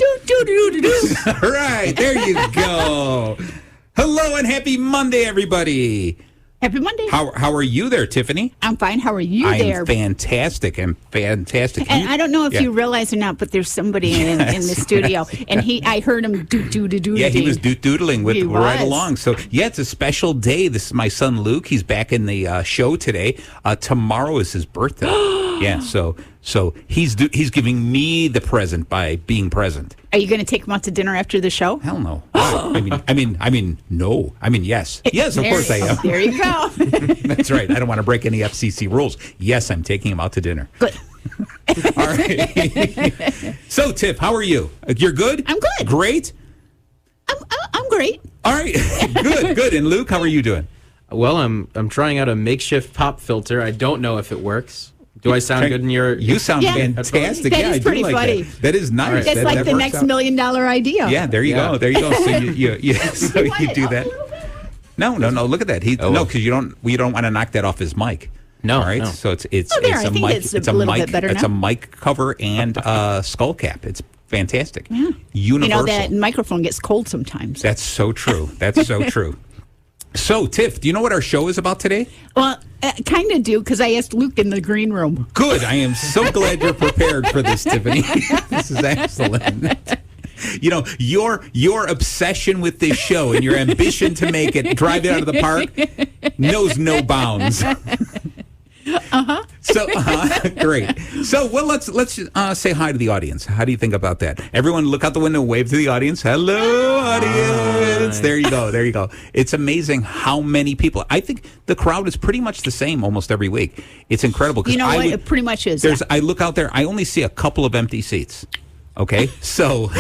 All right, there you go. Hello and happy Monday, everybody. Happy Monday. How are you there, Tiffany? I'm fine. How are you there? I'm fantastic. I'm fantastic. And I don't know if you realize or not, but there's somebody in the studio, and I heard him do. Yeah, he was doodling right along. So yeah, it's a special day. This is my son Luke. He's back in the show today. Tomorrow is his birthday. Yeah, so he's giving me the present by being present. Are you going to take him out to dinner after the show? Hell no. I mean, no. I mean, yes. Yes, of course I am. There you go. That's right. I don't want to break any FCC rules. Yes, I'm taking him out to dinner. Good. All right. So, Tiff, how are you? You're good? I'm good. Great? I'm great. All right. Good. And Luke, how are you doing? Well, I'm trying out a makeshift pop filter. I don't know if it works. Do I sound good in your... You sound fantastic. That is pretty funny. That is nice. That's like the next $1 million idea. Yeah, there you go. So you do that. No. Look at that. No, because we don't want to knock that off his mic. No. All right. No. So it's a mic. It's a mic. It's a mic cover and skull cap. It's fantastic. Yeah. Universal. You know that microphone gets cold sometimes. That's so true. That's so true. So, Tiff, do you know what our show is about today? Well, kind of do, because I asked Luke in the green room. Good. I am so glad you're prepared for this, Tiffany. This is excellent. You know, your obsession with this show and your ambition to make it, drive it out of the park, knows no bounds. So, great. So, well, let's say hi to the audience. How do you think about that? Everyone look out the window and wave to the audience. Hello, audience. Hi. There you go. It's amazing how many people. I think the crowd is pretty much the same almost every week. It's incredible. You know what? It pretty much is. I look out there. I only see a couple of empty seats. Okay, so...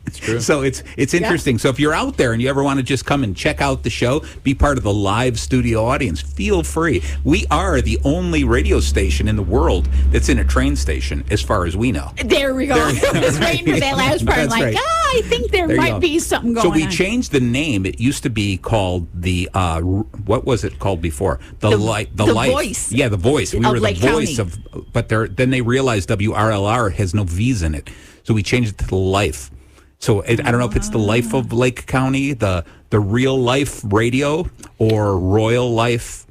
It's true. So it's interesting. So if you're out there and you ever want to just come and check out the show, be part of the live studio audience, feel free. We are the only radio station in the world that's in a train station, as far as we know. There we go. I was waiting for that last part. That's right. I think there might be something going on. So we changed the name. It used to be called the what was it called before? The Voice. Yeah, the Voice. We were the voice County. but then they realized WRLR has no V's in it, so we changed it to the Life. So I don't know if it's the Life of Lake County, the Real Life Radio, or Royal Life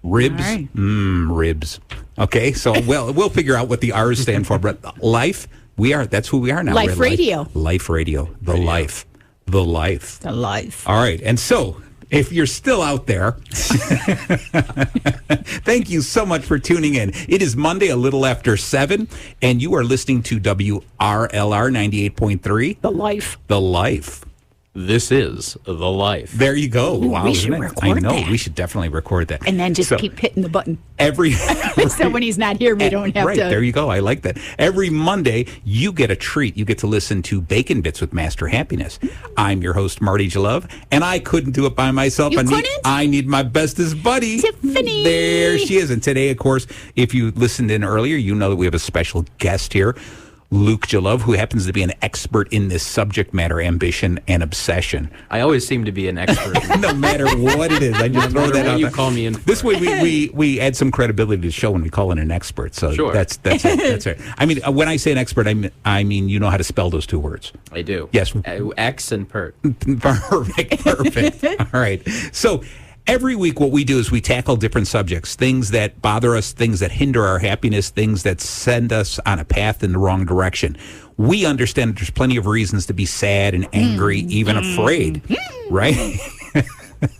Ribs. All right. Ribs. Okay, so we'll figure out what the R's stand for. But Life, that's who we are now. Life Radio. Life Radio. The Life. The Life. The Life. All right, and so... if you're still out there, thank you so much for tuning in. It is Monday, a little after 7, and you are listening to WRLR 98.3. The Life. The Life. This is The Life. There you go. Ooh, wow, we should record that. We should definitely record that. And then just keep hitting the button. So when he's not here, we don't have to. There you go. I like that. Every Monday, you get a treat. You get to listen to Bacon Bits with Master Happiness. I'm your host, Marty Jalove, and I couldn't do it by myself. I need my bestest buddy. Tiffany. There she is. And today, of course, if you listened in earlier, you know that we have a special guest here. Luke Jalove, who happens to be an expert in this subject matter, ambition and obsession. I always seem to be an expert. No matter what it is. I just throw that out you there. Call me in. This way we add some credibility to the show when we call in an expert. So sure. That's it. That's it. I mean, when I say an expert, I mean you know how to spell those two words. I do. Yes. X and pert. Perfect. All right. So every week what we do is we tackle different subjects, things that bother us, things that hinder our happiness, things that send us on a path in the wrong direction. We understand that there's plenty of reasons to be sad and angry, even afraid, right?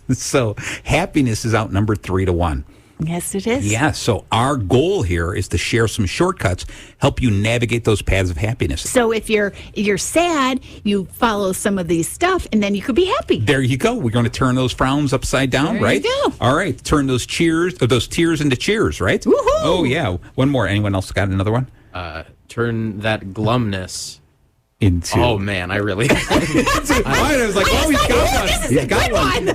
So happiness is outnumbered 3-1. Yes, it is. Yeah, so our goal here is to share some shortcuts, help you navigate those paths of happiness. So if you're sad, you follow some of these stuff, and then you could be happy. There you go. We're going to turn those frowns upside down, there right? You go. All right, turn those tears into cheers, right? Woohoo! Oh, yeah. One more. Anyone else got another one? Turn that glumness into... Oh, man, I really... I was like, oh, he's got one. He's got one.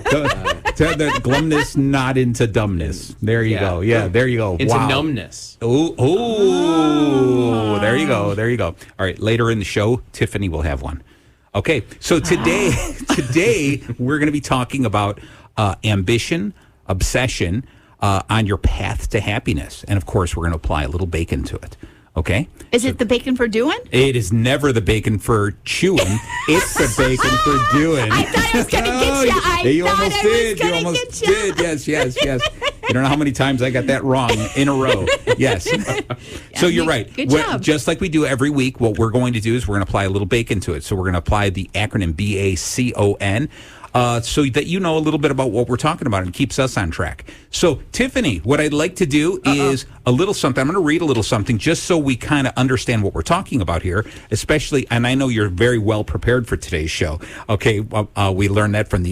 Turn the glumness not into dumbness. There you go. Yeah, there you go. Into numbness. Oh, there you go. There you go. All right, later in the show, Tiffany will have one. Okay, so today we're going to be talking about ambition, obsession on your path to happiness. And, of course, we're going to apply a little bacon to it. Okay? Is it the bacon for doing? It is never the bacon for chewing. It's the bacon for doing. I thought I was going to get you. You almost did. You almost did. Yes. You don't know how many times I got that wrong in a row. Yes. So you're right. Good job. Just like we do every week, what we're going to do is we're going to apply a little bacon to it. So we're going to apply the acronym BACON. So that you know a little bit about what we're talking about and keeps us on track. So, Tiffany, what I'd like to do is a little something. I'm going to read a little something just so we kind of understand what we're talking about here, especially, and I know you're very well prepared for today's show. Okay, we learned that from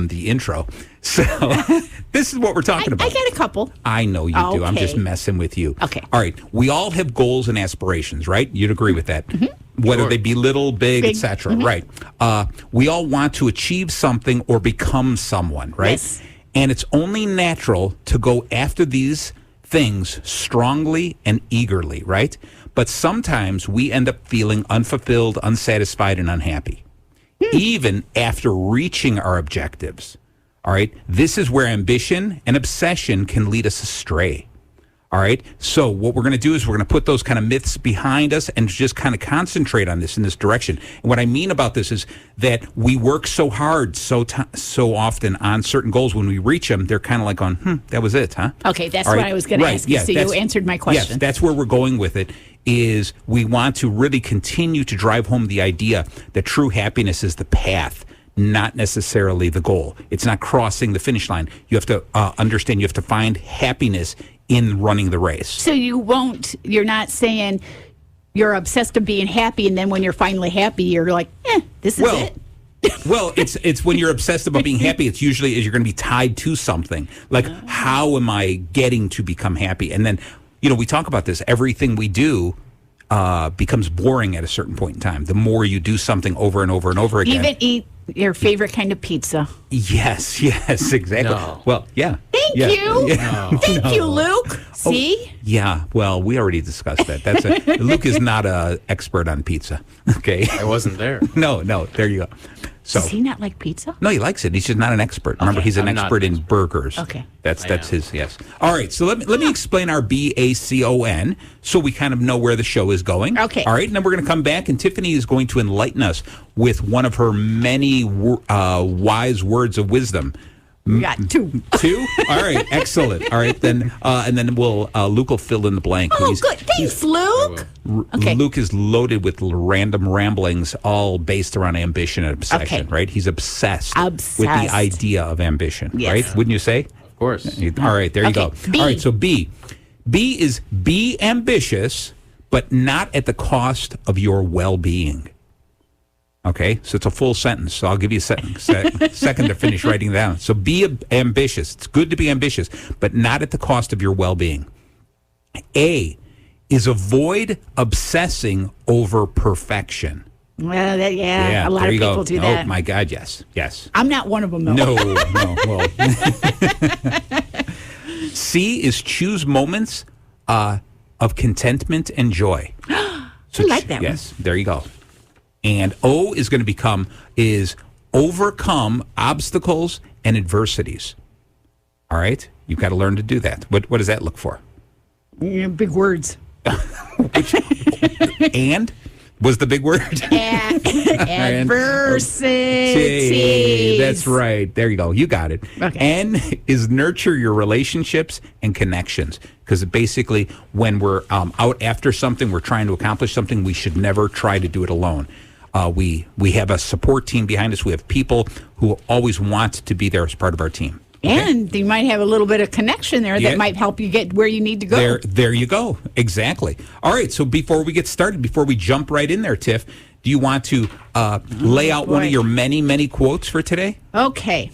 the intro. So, this is what we're talking about. I got a couple. I know you do. I'm just messing with you. Okay. All right. We all have goals and aspirations, right? You'd agree with that. Mm-hmm. Whether they be little, big, etc. Mm-hmm. Right. We all want to achieve something or become someone, right? Yes. And it's only natural to go after these things strongly and eagerly, right? But sometimes we end up feeling unfulfilled, unsatisfied, and unhappy, even after reaching our objectives. All right. This is where ambition and obsession can lead us astray. All right. So what we're going to do is we're going to put those kind of myths behind us and just kind of concentrate on this in this direction. And what I mean about this is that we work so hard so often on certain goals. When we reach them, they're kind of like on, that was it, huh? Okay. That's what I was going to ask you. So you answered my question. Yes, that's where we're going with it. Is we want to really continue to drive home the idea that true happiness is the path, not necessarily the goal. It's not crossing the finish line. You have to understand you have to find happiness in running the race. So you're not saying you're obsessed with being happy, and then when you're finally happy, you're like, this is it. Well, it's when you're obsessed about being happy, it's usually you're going to be tied to something. Like, how am I getting to become happy? And then, we talk about this. Everything we do becomes boring at a certain point in time. The more you do something over and over and over again. Even eat your favorite kind of pizza. Yes, exactly. No. Well, yeah. Thank you. Yeah. No. Thank you, Luke. See? Yeah, well, we already discussed that. Luke is not an expert on pizza. Okay. I wasn't there. No, there you go. So, does he not like pizza? No, he likes it. He's just not an expert. Remember, he's an expert in burgers. Okay. That's his, yes. All right, so let me explain our BACON so we kind of know where the show is going. Okay. All right, and then we're going to come back, and Tiffany is going to enlighten us with one of her many wise words of wisdom. We got two. Two? All right, excellent. All right, then, and then Luke will fill in the blank. Oh, good. Thanks, Luke. Okay. Luke is loaded with random ramblings, all based around ambition and obsession, right? He's obsessed with the idea of ambition, right? Wouldn't you say? Of course. All right, there you go. B. All right, so B. B is be ambitious, but not at the cost of your well-being. Okay, so it's a full sentence. So I'll give you a second to finish writing it down. So be ambitious. It's good to be ambitious, but not at the cost of your well-being. A is avoid obsessing over perfection. Well, a lot of people do that. Oh, my God, yes. I'm not one of them, though. No. Well. C is choose moments of contentment and joy. So I like that one. Yes, there you go. And O is going to is overcome obstacles and adversities. All right? You've got to learn to do that. What does that look for? Big words. And? Was the big word? Adversities. That's right. There you go. You got it. Okay. N is nurture your relationships and connections. Because basically, when we're out after something, we're trying to accomplish something, we should never try to do it alone. We have a support team behind us. We have people who always want to be there as part of our team. Okay? And you might have a little bit of connection there that might help you get where you need to go. There you go. Exactly. All right. So before we get started, before we jump right in there, Tiff, do you want to lay out one of your many, many quotes for today? Okay.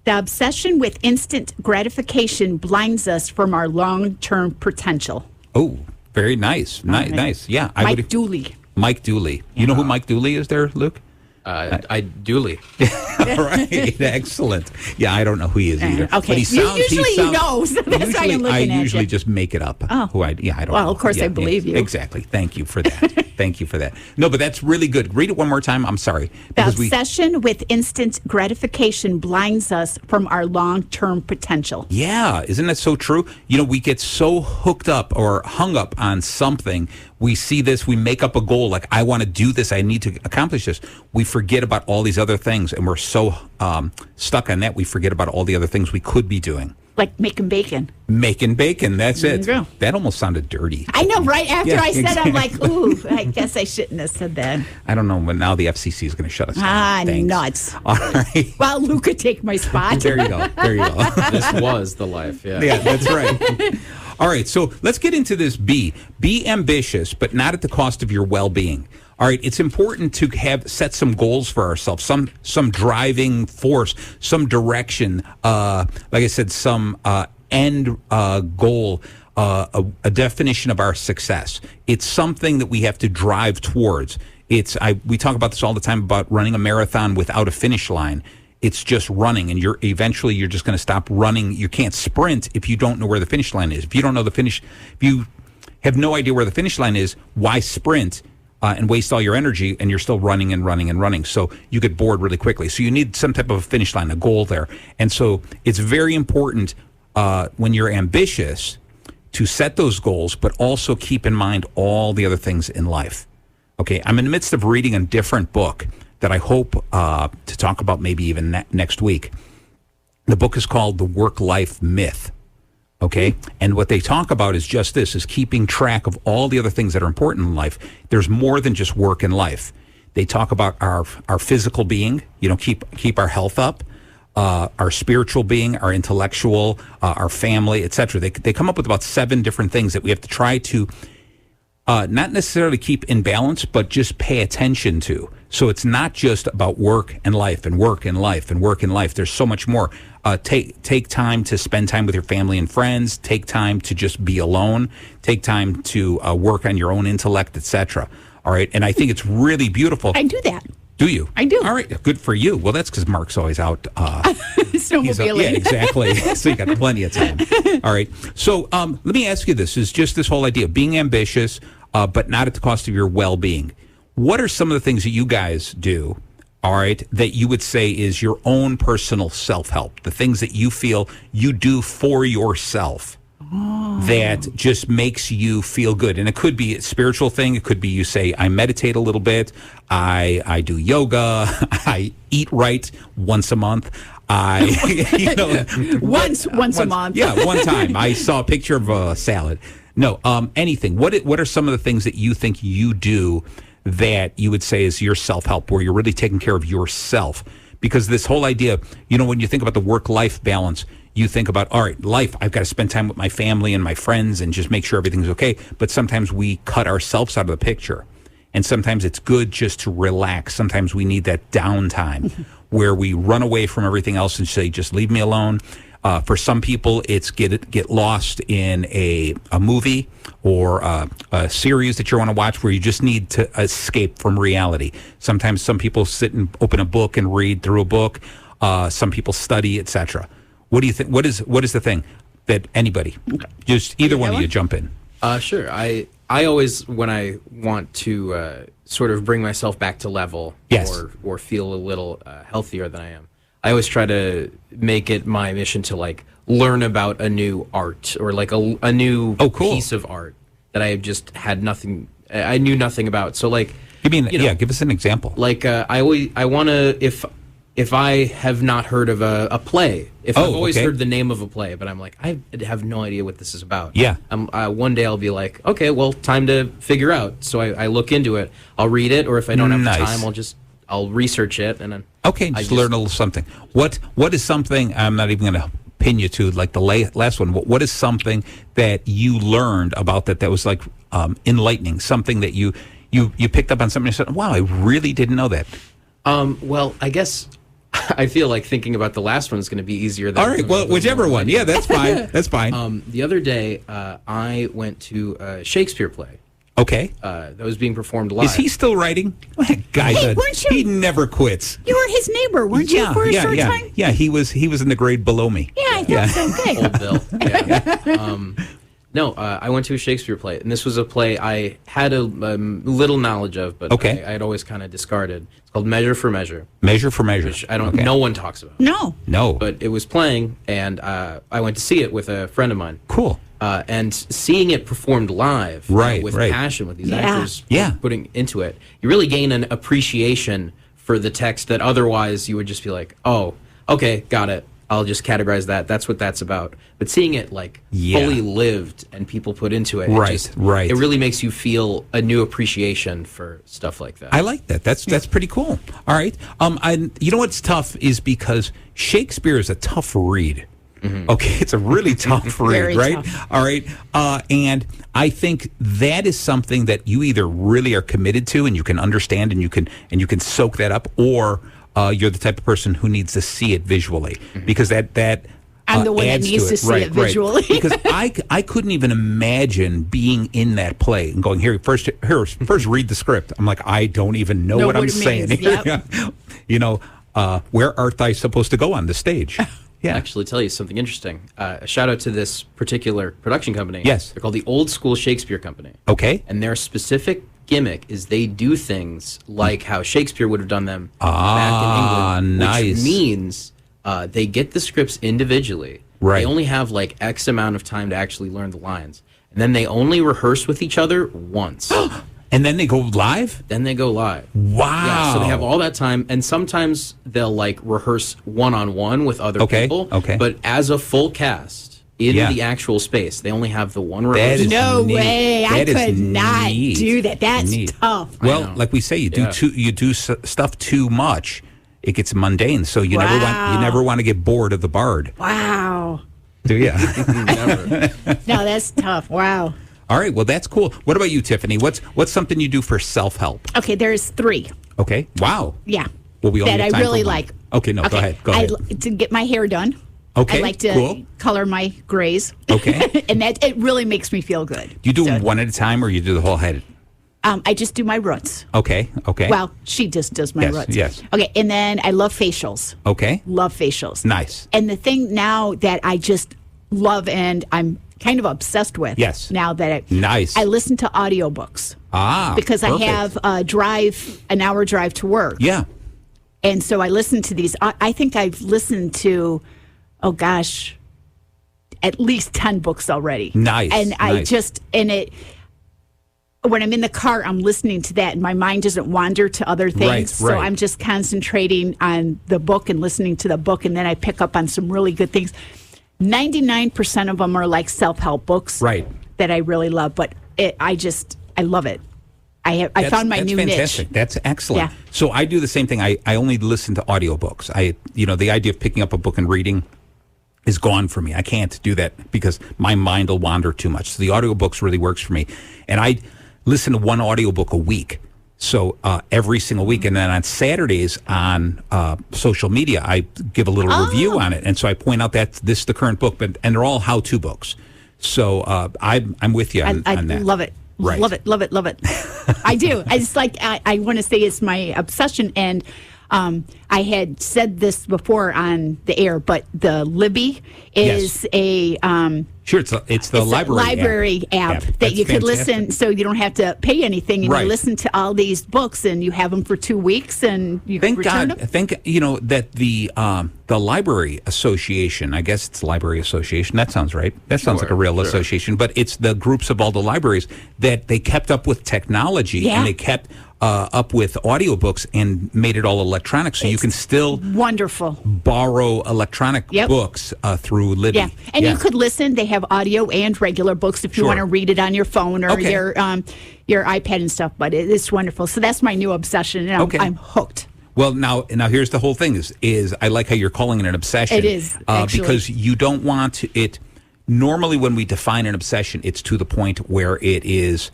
The obsession with instant gratification blinds us from our long-term potential. Oh, very nice. Nice. Yeah. Mike Dooley. Mike Dooley. You know who Mike Dooley is there, Luke? I Dooley. All right, excellent. Yeah, I don't know who he is either. Okay, but he sounds, you know, so that's why I'm looking at you. I usually just make it up. Oh. I don't know. Well, of course I believe you. Exactly. Thank you for that. Thank you for that. No, but that's really good. Read it one more time. I'm sorry. The obsession with instant gratification blinds us from our long-term potential. Yeah, isn't that so true? We get so hooked up or hung up on something we see this, we make up a goal like, I want to do this, I need to accomplish this. We forget about all these other things, and we're so stuck on that, we forget about all the other things we could be doing. Like making bacon. Making bacon, that's it. There you go. That almost sounded dirty. I know, right after Yeah, I said exactly. I'm like, ooh, I guess I shouldn't have said that. I don't know, but now the FCC is going to shut us down. Thanks. Nuts. All right. Well, Luke could take my spot. There you go. There you go. This was the life. Yeah. Yeah, that's right. All right, so let's get into this B. Be ambitious, but not at the cost of your well-being. All right, it's important to set some goals for ourselves, some driving force, some direction. Like I said, some end goal, a definition of our success. It's something that we have to drive towards. We talk about this all the time about running a marathon without a finish line. It's just running, and you're just going to stop running. You can't sprint if you don't know where the finish line is. If you don't know if you have no idea where the finish line is, why sprint and waste all your energy, and you're still running and running and running. So you get bored really quickly. So you need some type of a finish line, a goal there. And so it's very important when you're ambitious to set those goals, but also keep in mind all the other things in life. Okay, I'm in the midst of reading a different book that I hope to talk about maybe even next week. The book is called The Work-Life Myth. Okay, and what they talk about is just this: is keeping track of all the other things that are important in life. There's more than just work in life. They talk about our physical being, keep our health up, our spiritual being, our intellectual, our family, etc. They come up with about 7 different things that we have to try to not necessarily keep in balance, but just pay attention to. So it's not just about work and life and work and life and work and life. There's so much more. Take time to spend time with your family and friends. Take time to just be alone. Take time to work on your own intellect, etc. All right, and I think it's really beautiful. I do that. Do you? I do. All right, good for you. Well, that's because Mark's always out. Snowmobiling. Yeah, exactly. So you got plenty of time. All right. So let me ask you this: is just this whole idea of being ambitious, but not at the cost of your well-being. What are some of the things that you guys do, all right, that you would say is your own personal self-help, the things that you feel you do for yourself that just makes you feel good? And it could be a spiritual thing. It could be you say, I meditate a little bit. I do yoga. I eat right once a month. Once a month. Yeah, one time. I saw a picture of a salad. No, anything. What are some of the things that you think you do that you would say is your self-help, where you're really taking care of yourself? Because this whole idea, when you think about the work-life balance, you think about, all right, life, I've got to spend time with my family and my friends and just make sure everything's okay. But sometimes we cut ourselves out of the picture. And sometimes it's good just to relax. Sometimes we need that downtime where we run away from everything else and say, just leave me alone. For some people, it's get lost in a movie or a series that you want to watch where you just need to escape from reality. Sometimes some people sit and open a book and read through a book. Some people study, etc. What do you think? What is the thing that anybody, just either one of you jump in? Sure. I always, when I want to sort of bring myself back to level, yes, or feel a little healthier than I am, I always try to make it my mission to learn about a new art or a new piece of art that I just had nothing, I knew nothing about. So give us an example. I want to, if I have not heard of a play, if I've always heard the name of a play, but I'm I have no idea what this is about. Yeah. One day I'll be okay, well, time to figure out. So I look into it. I'll read it, or if I don't have the time, I'll research it, and then just learn a little something. What is something, I'm not even going to pin you to the last one. What is something that you learned about that was enlightening? Something that you picked up on something and said, wow, I really didn't know that. Well, I guess I feel like thinking about the last one is going to be easier than. All right, well, whichever one. Yeah, that's fine. That's fine. The other day, I went to a Shakespeare play. Okay. That was being performed live. Is he still writing? That guy, weren't you? He never quits. You were his neighbor, weren't you, for a short time? Yeah, he was in the grade below me. Yeah, I thought so. Okay. Old Bill. Yeah. No, I went to a Shakespeare play, and this was a play I had a little knowledge of, but Okay. I had always kind of discarded. It's called Measure for Measure, Measure for Measure. which I don't. Okay. No one talks about. No. But it was playing, and I went to see it with a friend of mine. Cool. And seeing it performed live, Right, with right. passion, with these Yeah. actors Yeah. putting into it, you really gain an appreciation for the text that otherwise you would just be like, oh, okay, got it. I'll just categorize that. That's what that's about. But seeing it fully lived and people put into it, Right. it really makes you feel a new appreciation for stuff like that. I like that. That's pretty cool. All right. You know what's tough is because Shakespeare is a tough read. Mm-hmm. Okay, it's a really tough read, Very right? tough. All right. And I think that is something that you either really are committed to and you can understand and you can soak that up, or you're the type of person who needs to see it visually, because that I'm the one that adds needs to see it visually. Because I couldn't even imagine being in that play and going, first read the script. I'm like, I don't even know what I'm it saying. means. Yep. You know, where art thou supposed to go on the stage? Yeah. I'll actually tell you something interesting. A shout out to this particular production company. Yes. They're called the Old School Shakespeare Company. Okay. And their specific gimmick is they do things like how Shakespeare would have done them back in England. Nice. Which means they get the scripts individually. Right. They only have X amount of time to actually learn the lines. And then they only rehearse with each other once. And then they go live? Then they go live. Wow. Yeah, so they have all that time, and sometimes they'll rehearse one-on-one with other people. Okay. But as a full cast in the actual space, they only have the one rehearsal. No neat. way. I That is could not neat. do that. That's Neat. tough. Well, like we say, you do stuff too much, it gets mundane. So you never want to get bored of the bard, Wow. do you? Never. No, that's tough. Wow. All right. Well, that's cool. What about you, Tiffany? What's something you do for self-help? Okay, there's 3. Okay. Wow. Yeah. Well, we only that have I time really for one. like. Okay. No. Go ahead. Go ahead. To get my hair done. Okay, I like to cool. color my grays. Okay. And that it really makes me feel good. Do you do them one at a time, or you do the whole head? I just do my roots. Okay. Okay. Well, she just does my roots. Yes. Okay, and then I love facials. Okay. Love facials. Nice. And the thing now that I just love and I'm kind of obsessed with. Yes. Now that Nice. I listen to audiobooks. Because perfect. I have an hour drive to work. Yeah. And so I listen to these. I think I've listened to, at least 10 books already. Nice. And when I'm in the car, I'm listening to that, and my mind doesn't wander to other things. Right. So I'm just concentrating on the book and listening to the book, and then I pick up on some really good things. 99% of them are like self-help books. Right. That I really love, but I love it. I found my new fantastic. niche. That's excellent. Yeah. So I do the same thing. I only listen to audiobooks. The idea of picking up a book and reading is gone for me. I can't do that because my mind will wander too much. So the audiobooks really works for me. And I listen to one audiobook a week. So every single week. And then on Saturdays on social media, I give a little review on it. And so I point out that this is the current book, and they're all how-to books. So I'm with you on I that. love it. Right. Love it. I do. It's like I want to say it's my obsession. And I had said this before on the air, but the Libby is Sure, it's the library app that That's you could fantastic. listen, so you don't have to pay anything, and Right. you listen to all these books, and you have them for 2 weeks, and you Thank return God. them. Thank that the Library Association. I guess it's Library Association. That sounds right. That sounds like a real association. But it's the groups of all the libraries that they kept up with technology and they kept up with audiobooks and made it all electronic, so you can still Wonderful. borrow electronic books through Libby. Yeah, and you could listen. They have audio and regular books if you want to read it on your phone or your iPad and stuff. But it's wonderful. So that's my new obsession, and I'm hooked. Well, now here's the whole thing: is I like how you're calling it an obsession. It is, actually. Because you don't want it. Normally, when we define an obsession, it's to the point where it is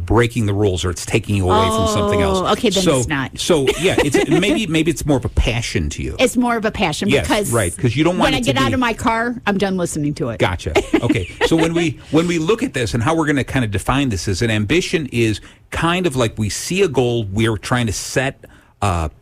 breaking the rules or it's taking you away from something else. Okay, then it's not. So yeah, it's maybe it's more of a passion to you. It's more of a passion because because you don't want when it I to get be, out of my car, I'm done listening to it. Gotcha. Okay. So when we look at this and how we're going to kind of define this as an ambition is kind of like we see a goal, we're trying to set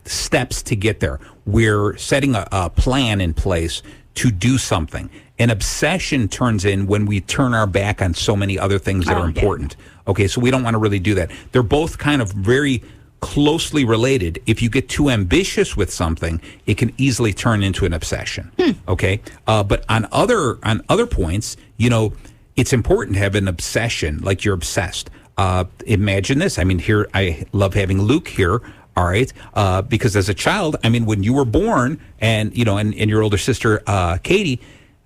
steps to get there. We're setting a plan in place to do something. An obsession turns in when we turn our back on so many other things that are important. Okay, so we don't want to really do that. They're both kind of very closely related. If you get too ambitious with something, it can easily turn into an obsession. Okay, but on other points, it's important to have an obsession, like you're obsessed. Imagine this. I mean, here I love having Luke here. All right, because as a child, I mean, when you were born, and and your older sister Katie,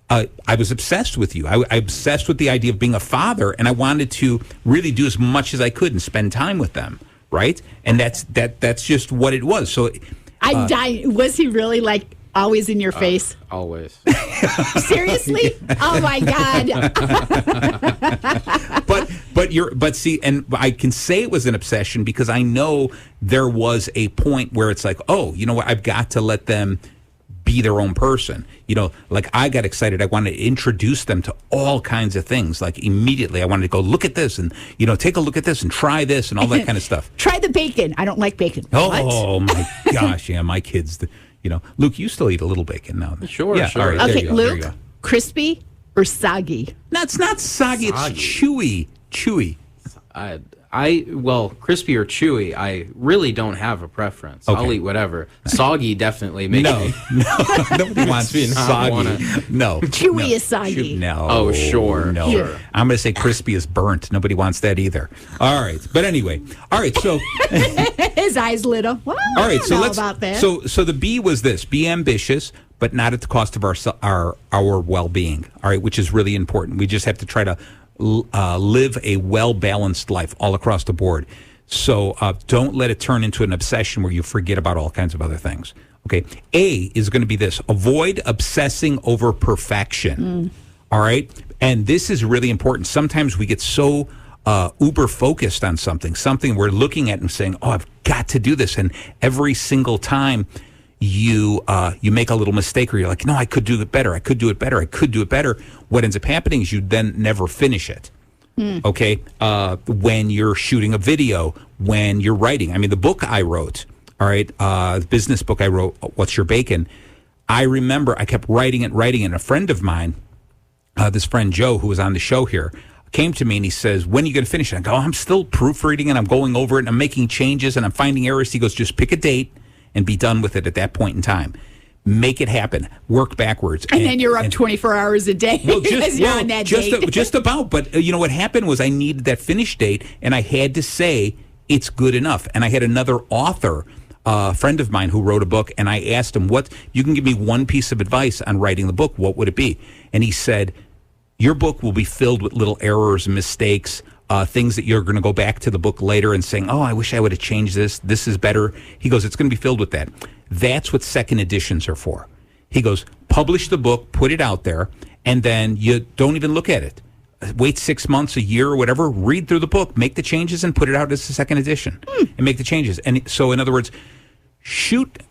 I was obsessed with you. I obsessed with the idea of being a father, and I wanted to really do as much as I could and spend time with them. Right, and that's just what it was. So, I died. Was he really like always in your face? Always. Seriously? Oh my God. But see, and I can say it was an obsession because I know there was a point where it's like, oh, you know what? I've got to let them be their own person. Like I got excited. I wanted to introduce them to all kinds of things. Like immediately I wanted to go look at this and, take a look at this and try this and all that kind of stuff. Try the bacon. I don't like bacon. Oh my gosh. Yeah. My kids, Luke, you still eat a little bacon now. Sure. Yeah, sure. All right, okay, Luke, crispy or soggy? That's not soggy. It's chewy. Well, crispy or chewy, I really don't have a preference. Okay. I'll eat whatever. Soggy definitely makes me. No, nobody wants me not soggy. No, Chewy is soggy. No. Oh, sure. No. Sure. I'm going to say crispy is burnt. Nobody wants that either. All right, but anyway, all right. So his eyes lit up. Well, all right, I don't so know let's. about that. So the B was this: be ambitious, but not at the cost of our well-being. All right, which is really important. We just have to try to live a well-balanced life all across the board. So don't let it turn into an obsession where you forget about all kinds of other things. Okay. A is going to be this: avoid obsessing over perfection. All right. And this is really important. Sometimes we get so uber focused on something we're looking at and saying, oh, I've got to do this. And every single time you make a little mistake, or you're like, no, I could do it better. I could do it better. I could do it better. What ends up happening is you then never finish it. Okay. When you're shooting a video, when you're writing, I mean, the book I wrote, all right, the business book I wrote, What's Your Bacon? I remember I kept writing it. And a friend of mine, this friend Joe, who was on the show here, came to me and he says, when are you going to finish it? I go, I'm still proofreading and I'm going over it and I'm making changes and I'm finding errors. He goes, just pick a date and be done with it at that point in time. Make it happen. Work backwards. And then you're up 24 hours a day because you're on that date. Just about. But what happened was I needed that finish date, and I had to say it's good enough. And I had another author, a friend of mine who wrote a book, and I asked him, what, you can give me one piece of advice on writing the book, what would it be? And he said, your book will be filled with little errors and mistakes, things that you're going to go back to the book later and saying, oh, I wish I would have changed this. This is better. He goes, it's going to be filled with that. That's what second editions are for. He goes, publish the book, put it out there, and then you don't even look at it. Wait 6 months, a year, or whatever, read through the book, make the changes, and put it out as a second edition. And make the changes. And so, in other words,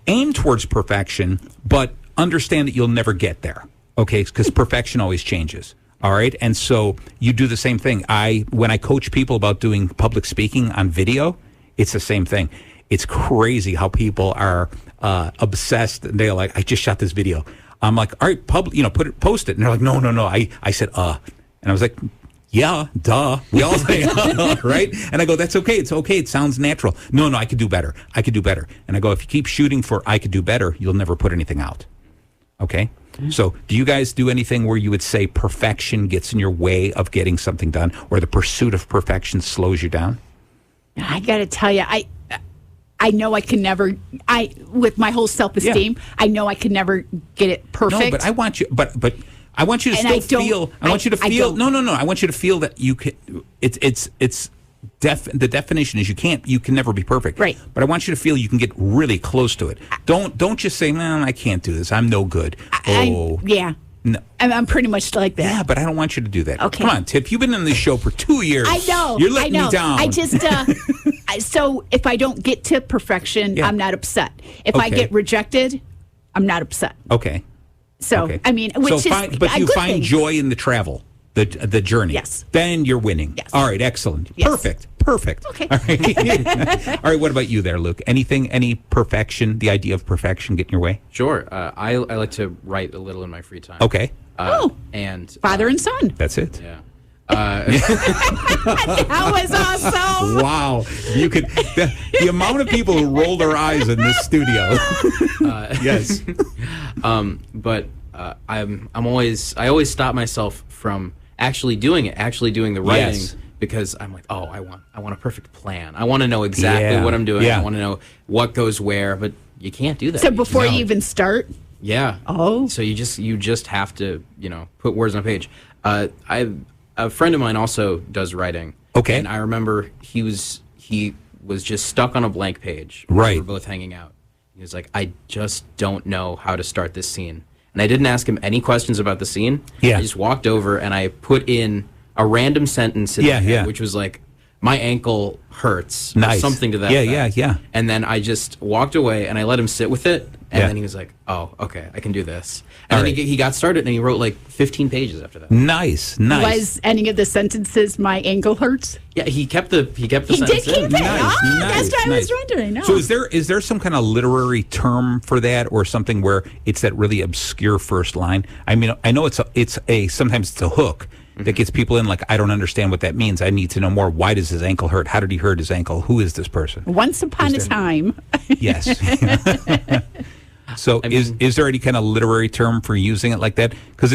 aim towards perfection, but understand that you'll never get there, okay? Because perfection always changes. All right. And so you do the same thing. When I coach people about doing public speaking on video, it's the same thing. It's crazy how people are obsessed. They're like, I just shot this video. I'm like, all right, post it. And they're like, no. I said, And I was like, yeah, duh. We all say, right? And I go, that's okay. It's okay. It sounds natural. No, I could do better. I could do better. And I go, if you keep shooting for I could do better, you'll never put anything out. Okay. So do you guys do anything where you would say perfection gets in your way of getting something done, or the pursuit of perfection slows you down? I got to tell you, I know I can never, with my whole self-esteem, I know I can never get it perfect. No, but I want you, but I want you to still feel, I want you to feel, no. I want you to feel that you can, the definition is you can never be perfect. Right. But I want you to feel you can get really close to it. Don't just say, man, I can't do this. I'm no good. Yeah. No. I'm pretty much like that. Yeah, but I don't want you to do that. Okay. Come on, Tip. You've been in this show for 2 years. I know. You're letting me down. I just, so if I don't get to perfection, I'm not upset. If I get rejected, I'm not upset. Okay. So, I mean, which but you find joy in the travel. The journey. Yes. Then you're winning. Yes. All right, excellent. Yes. Perfect. Okay. All right. All right, what about you there, Luke? Any perfection, the idea of perfection get in your way? Sure. I like to write a little in my free time. Okay. And father and son. That's it. Yeah. That was awesome. Wow. You could the amount of people who roll their eyes in this studio. Yes. But I always stop myself from actually doing the writing. Yes. Because I'm like, I want a perfect plan. I want to know exactly what I'm doing. Yeah. I want to know what goes where, but you can't do that. So before you even start? Yeah. Oh. So you just have to, put words on a page. A friend of mine also does writing. Okay. And I remember he was just stuck on a blank page. Right. We were both hanging out. He was like, I just don't know how to start this scene. And I didn't ask him any questions about the scene. Yeah. I just walked over and I put in a random sentence in my head, which was like, my ankle hurts. Nice. Or something to that effect. Yeah. And then I just walked away and I let him sit with it. And then he was like, oh, okay, I can do this. And then he got started and he wrote like 15 pages after that. Nice. Was any of the sentences, my ankle hurts? Yeah, he kept the He sentence did keep in. it. That's what I was wondering. No. So is there some kind of literary term for that, or something where it's that really obscure first line? I mean, I know sometimes it's a hook that gets people in, like, I don't understand what that means. I need to know more. Why does his ankle hurt? How did he hurt his ankle? Who is this person? Once upon a time. Yes. So is there any kind of literary term for using it like that? Because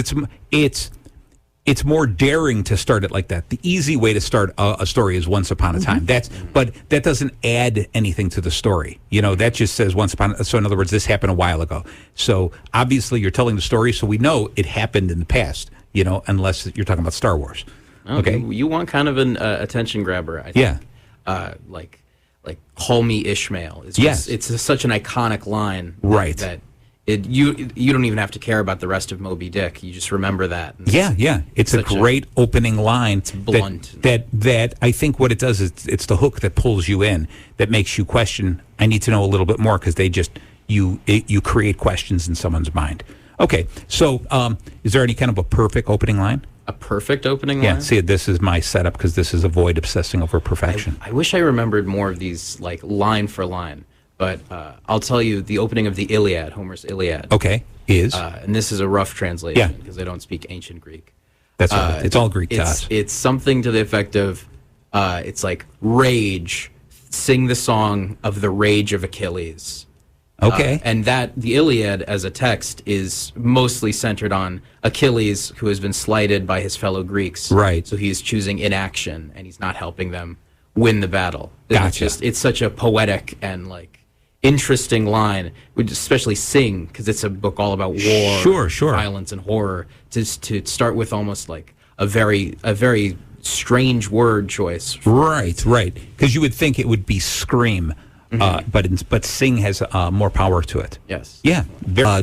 it's more daring to start it like that. The easy way to start a story is once upon a time. But that doesn't add anything to the story. That just says once upon. So in other words, this happened a while ago. So obviously you're telling the story, so we know it happened in the past. Unless you're talking about Star Wars. Okay. You want kind of an attention grabber, I think. Yeah. Like call me Ishmael. It's such an iconic line. Right. That you don't even have to care about the rest of Moby Dick. You just remember that. Yeah. It's a great opening line. It's blunt. That I think what it does is it's the hook that pulls you in, that makes you question. I need to know a little bit more, because you create questions in someone's mind. Okay, so is there any kind of a perfect opening line? A perfect opening line? Yeah, see, this is my setup, because this is avoid obsessing over perfection. I wish I remembered more of these, like, line for line. But I'll tell you the opening of the Iliad, Homer's Iliad. Okay, is? And this is a rough translation, because I don't speak ancient Greek. That's right. It's all Greek to us. It's something to the effect of, it's like, rage, sing the song of the rage of Achilles. Okay. And the Iliad as a text is mostly centered on Achilles, who has been slighted by his fellow Greeks. Right. So he's choosing inaction, and he's not helping them win the battle. Gotcha. It's such a poetic and, like, interesting line, especially Sing, because it's a book all about war, violence, and horror. To start with almost like a very strange word choice. Right. Because you would think it would be scream. But Sing has more power to it. Yes. Yeah.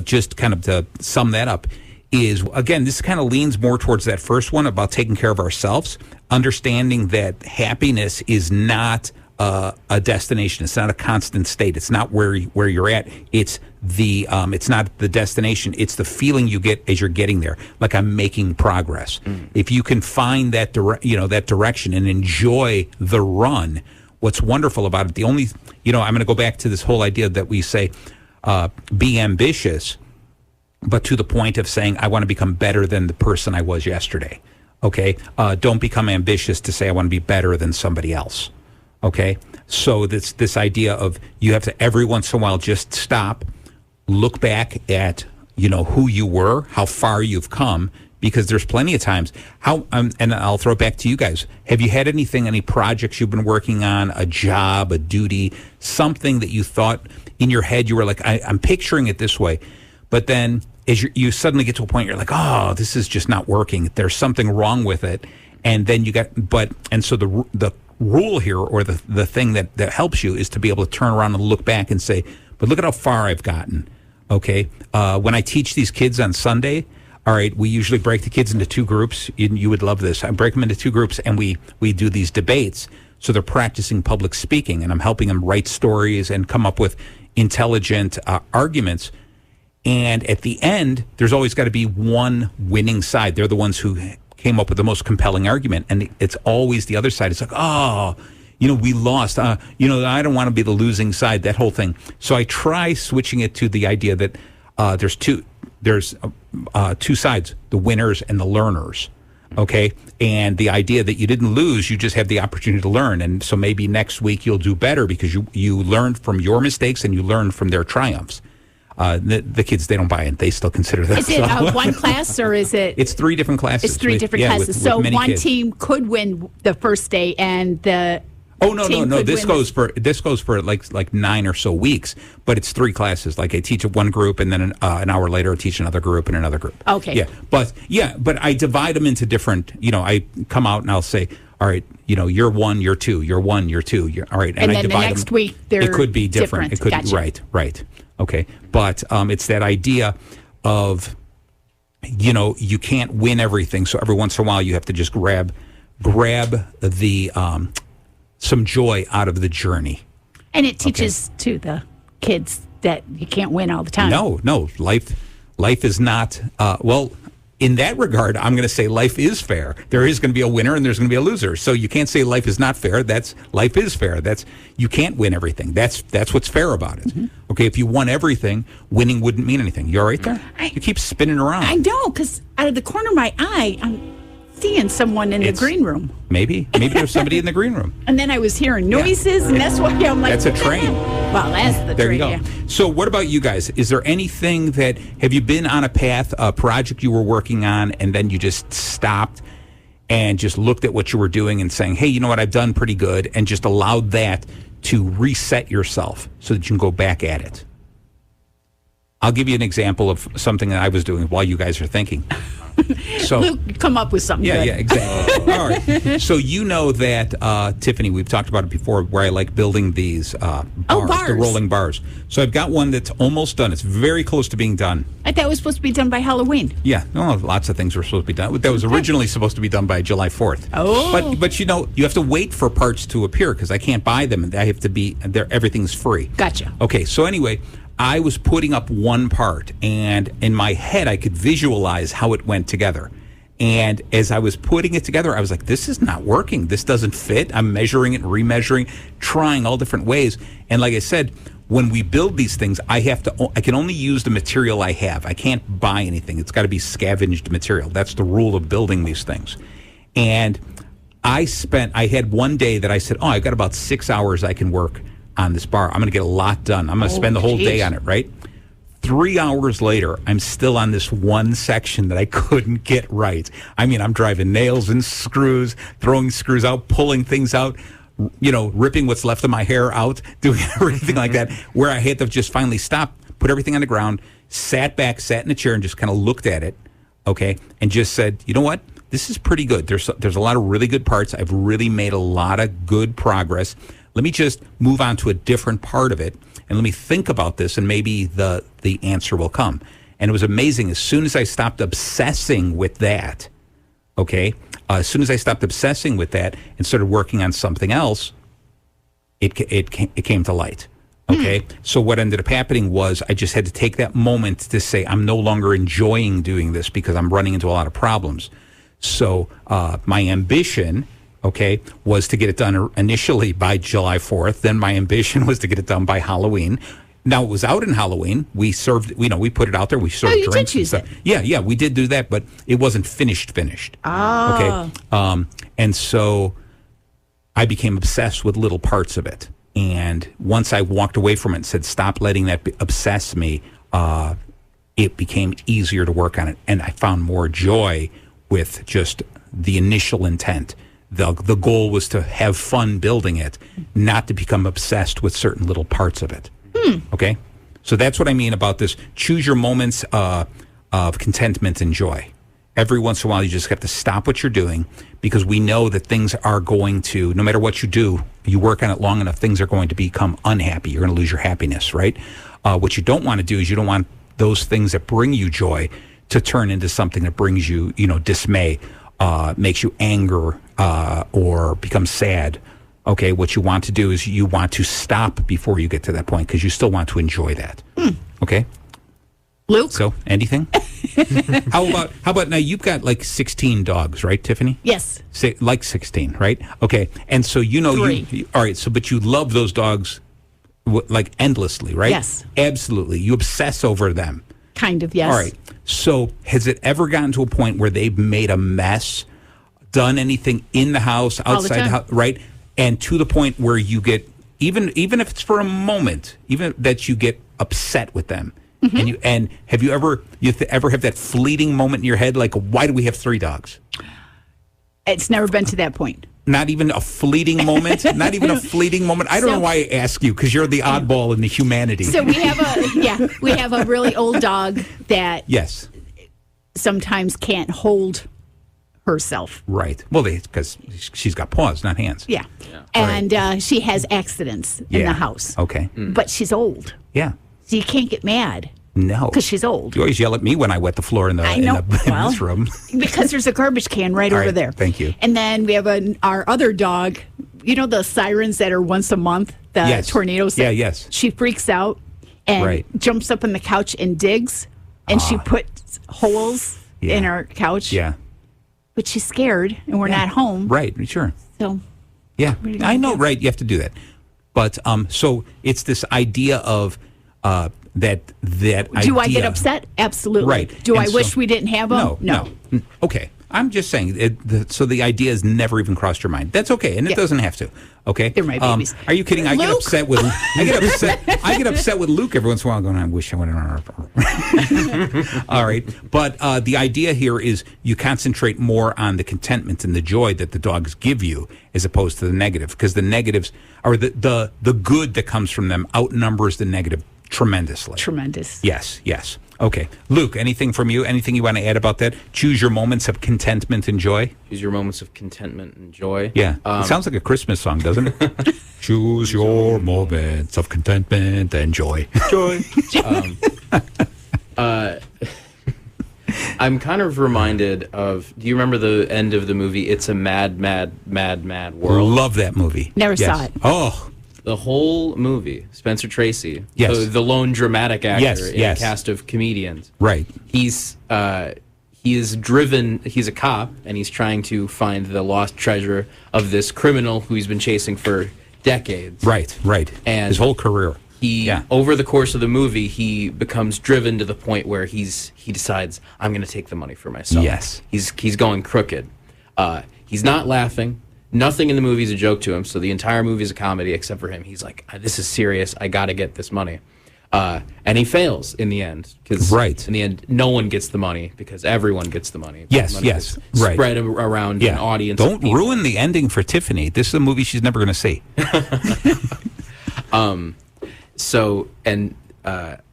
Just kind of to sum that up is, again, this kind of leans more towards that first one about taking care of ourselves, understanding that happiness is not a destination. It's not a constant state. It's not where you're at. It's not the destination. It's the feeling you get as you're getting there. Like, I'm making progress. If you can find that that direction and enjoy the run. What's wonderful about it, I'm going to go back to this whole idea that we say, be ambitious, but to the point of saying, I want to become better than the person I was yesterday. Okay? Don't become ambitious to say, I want to be better than somebody else. Okay? So this idea of you have to every once in a while just stop, look back at, who you were, how far you've come, because there's plenty of times and I'll throw it back to you guys. Have you had any projects you've been working on, a job, a duty, something that you thought in your head, you were like, I'm picturing it this way. But then as you suddenly get to a point, you're like, oh, this is just not working. There's something wrong with it. And then so the rule here, or the thing that helps you, is to be able to turn around and look back and say, but look at how far I've gotten. Okay. When I teach these kids on Sunday, all right, we usually break the kids into two groups. You would love this. I break them into two groups, and we do these debates. So they're practicing public speaking, and I'm helping them write stories and come up with intelligent arguments. And at the end, there's always got to be one winning side. They're the ones who came up with the most compelling argument, and it's always the other side. It's like, oh, we lost. I don't want to be the losing side, that whole thing. So I try switching it to the idea that there's two there's two sides, the winners and the learners. Okay. And the idea that you didn't lose, you just have the opportunity to learn. And so maybe next week you'll do better because you learned from your mistakes and you learned from their triumphs. The kids, they don't buy it. They still consider that. Is it one class or is it? It's 3 different classes. It's 3 different classes. With so one kids. team could win the first day and the no. This goes for like 9 or so weeks, but it's 3 classes. Like I teach one group, and then an hour later I teach another group and another group. Okay. But I divide them into different. I come out and I'll say, all right, you're 1, you're 2, you're 1, you're 2, all right, and I then divide the next them. week it could be different. It could gotcha. Right. Okay, but it's that idea of you can't win everything, so every once in a while you have to just grab the some joy out of the journey. And it teaches to the kids that you can't win all the time. No. Life is not, in that regard, I'm going to say life is fair. There is going to be a winner and there's going to be a loser. So you can't say life is not fair. Life is fair. You can't win everything. That's what's fair about it. Mm-hmm. Okay, if you won everything, winning wouldn't mean anything. You all right there? You keep spinning around. I know, because out of the corner of my eye, I'm seeing someone in the green room. Maybe there's somebody in the green room. And then I was hearing noises, and that's why I'm like, that's a train. Well, that's the there train. There you go. Yeah. So what about you guys? Is there anything have you been on a path, a project you were working on, and then you just stopped and just looked at what you were doing and saying, hey, you know what, I've done pretty good, and just allowed that to reset yourself so that you can go back at it? I'll give you an example of something that I was doing while you guys are thinking. So Luke, come up with something. Yeah, good. yeah, exactly. All right. So that, Tiffany, we've talked about it before, where I like building these bars, the rolling bars. So I've got one that's almost done. It's very close to being done. I thought it was supposed to be done by Halloween. Yeah, lots of things were supposed to be done. That was originally supposed to be done by July 4th. Oh. But you have to wait for parts to appear because I can't buy them. I have to be there. Everything's free. Gotcha. Okay. So anyway, I was putting up one part, and in my head, I could visualize how it went together. And as I was putting it together, I was like, this is not working. This doesn't fit. I'm measuring it, remeasuring, trying all different ways. And like I said, when we build these things, I can only use the material I have. I can't buy anything. It's got to be scavenged material. That's the rule of building these things. And I had one day that I said, I got about 6 hours I can work on this bar. I'm going to get a lot done. I'm going to spend the whole day on it, right? 3 hours later, I'm still on this one section that I couldn't get right. I mean, I'm driving nails and screws, throwing screws out, pulling things out, ripping what's left of my hair out, doing everything like that, where I had to just finally stop, put everything on the ground, sat in a chair and just kind of looked at it, okay, and just said, you know what? This is pretty good. There's a lot of really good parts. I've really made a lot of good progress. Let me just move on to a different part of it, and let me think about this, and maybe the answer will come. And it was amazing. As soon as I stopped obsessing with that, okay, as soon as I stopped obsessing with that and started working on something else, it came to light. Okay, so what ended up happening was I just had to take that moment to say I'm no longer enjoying doing this because I'm running into a lot of problems. So my ambition, okay, was to get it done initially by July 4th. Then my ambition was to get it done by Halloween. Now, it was out in Halloween. We served, we put it out there. We served drinks and stuff. Yeah, we did do that, but it wasn't finished. Oh. Okay. And so I became obsessed with little parts of it. And once I walked away from it and said, stop letting that obsess me, it became easier to work on it. And I found more joy with just the initial intent. The goal was to have fun building it, not to become obsessed with certain little parts of it. Okay? So that's what I mean about this. Choose your moments of contentment and joy. Every once in a while, you just have to stop what you're doing because we know that things are going to, no matter what you do, you work on it long enough, things are going to become unhappy. You're going to lose your happiness, right? What you don't want to do is you don't want those things that bring you joy to turn into something that brings you, dismay, makes you anger, or become sad. Okay, what you want to do is you want to stop before you get to that point because you still want to enjoy that. Okay? Luke? So, anything? How about now you've got like 16 dogs, right, Tiffany? Yes. Like 16, right? Okay. And so Three. All right, but you love those dogs like endlessly, right? Yes. Absolutely. You obsess over them. Kind of, yes. All right. So has it ever gotten to a point where they've made a mess, done anything in the house, outside the house, right? And to the point where you get, even if it's for a moment, even that you get upset with them. Mm-hmm. And have you ever have that fleeting moment in your head, like, why do we have 3 dogs? It's never been to that point. Not even a fleeting moment? Not even a fleeting moment? I don't know why I ask you, because you're the oddball in the humanity. So we have a really old dog that sometimes can't hold herself. Right. Well, because she's got paws, not hands. Yeah. And she has accidents in the house. Okay. But she's old. Yeah. So you can't get mad. No. Because she's old. You always yell at me when I wet the floor in this room. Because there's a garbage can right over there. Thank you. And then we have our other dog, you know the sirens that are once a month, the tornadoes? Yeah, yes. She freaks out and jumps up on the couch and digs, and she puts holes in our couch. Yeah. But she's scared, and we're not home. Right, sure. So. Yeah, I know, right? You have to do that. But so it's this idea of that do I get upset? Absolutely. Right. Do I wish we didn't have them? No. Okay. I'm just saying. So the idea has never even crossed your mind. That's okay, and it doesn't have to. Okay. They're my babies. Are you kidding? I get upset with. I get upset with Luke every once in a while. Going, I wish I went on. All right, but the idea here is you concentrate more on the contentment and the joy that the dogs give you, as opposed to the negative, because the negatives or the good that comes from them outnumbers the negative tremendously. Tremendous. Yes. Okay. Luke, anything from you? Anything you want to add about that? Choose your moments of contentment and joy? Choose your moments of contentment and joy. Yeah. It sounds like a Christmas song, doesn't it? Choose your moments of contentment and joy. Joy. I'm kind of reminded of, do you remember the end of the movie, It's a Mad, Mad, Mad, Mad World? Love that movie. Never saw it. Oh, the whole movie, Spencer Tracy, yes. the lone dramatic actor in yes. a cast of comedians. Right. He is driven, he's a cop, and he's trying to find the lost treasure of this criminal who he's been chasing for decades. Right. And his whole career. Over the course of the movie, he becomes driven to the point where he decides, I'm going to take the money for myself. Yes. He's going crooked. He's not laughing. Nothing in the movie is a joke to him, so the entire movie is a comedy except for him. He's like, this is serious. I got to get this money. And he fails in the end. Because in the end, no one gets the money because everyone gets the money. Yes. Spread around an audience. Don't ruin the ending for Tiffany. This is a movie she's never going to see.